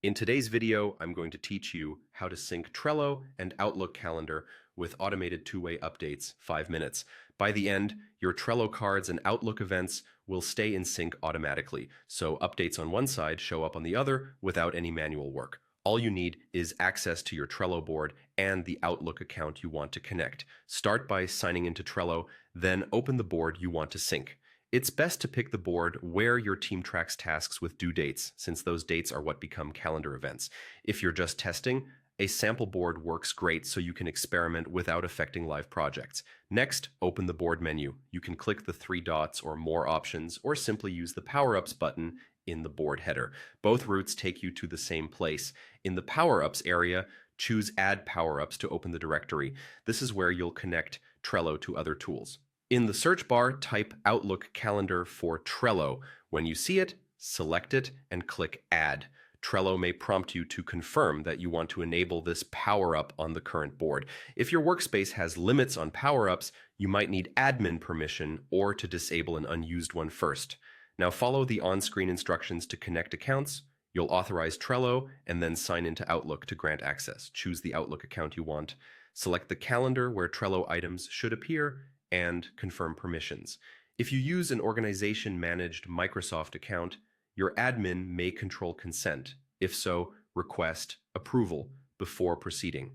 In today's video, I'm going to teach you how to sync Trello and Outlook calendar with automated two-way updates, 5 minutes. By the end, your Trello cards and Outlook events will stay in sync automatically, so updates on one side show up on the other without any manual work. All you need is access to your Trello board and the Outlook account you want to connect. Start by signing into Trello, then open the board you want to sync. It's best to pick the board where your team tracks tasks with due dates, since those dates are what become calendar events. If you're just testing, a sample board works great so you can experiment without affecting live projects. Next, open the board menu. You can click the three dots or more options, or simply use the Power-Ups button in the board header. Both routes take you to the same place. In the Power-Ups area, choose Add Power-Ups to open the directory. This is where you'll connect Trello to other tools. In the search bar, type Outlook Calendar for Trello. When you see it, select it and click Add. Trello may prompt you to confirm that you want to enable this power-up on the current board. If your workspace has limits on power-ups, you might need admin permission or to disable an unused one first. Now follow the on-screen instructions to connect accounts. You'll authorize Trello and then sign into Outlook to grant access. Choose the Outlook account you want. Select the calendar where Trello items should appear and confirm permissions. If you use an organization-managed Microsoft account, your admin may control consent. If so, request approval before proceeding.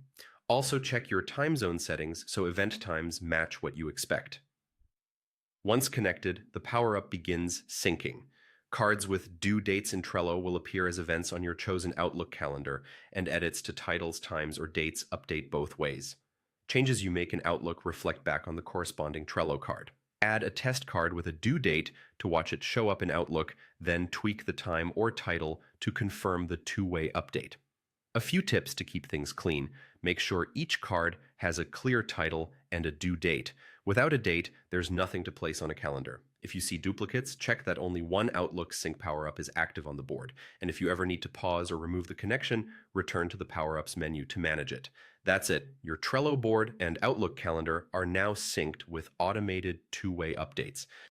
Also check your time zone settings so event times match what you expect. Once connected, the power-up begins syncing. Cards with due dates in Trello will appear as events on your chosen Outlook calendar, and edits to titles, times, or dates update both ways. Changes you make in Outlook reflect back on the corresponding Trello card. Add a test card with a due date to watch it show up in Outlook, then tweak the time or title to confirm the two-way update. A few tips to keep things clean. Make sure each card has a clear title and a due date. Without a date, there's nothing to place on a calendar. If you see duplicates, check that only one Outlook Sync power-up is active on the board. And if you ever need to pause or remove the connection, return to the Power-Ups menu to manage it. That's it. Your Trello board and Outlook calendar are now synced with automated two-way updates.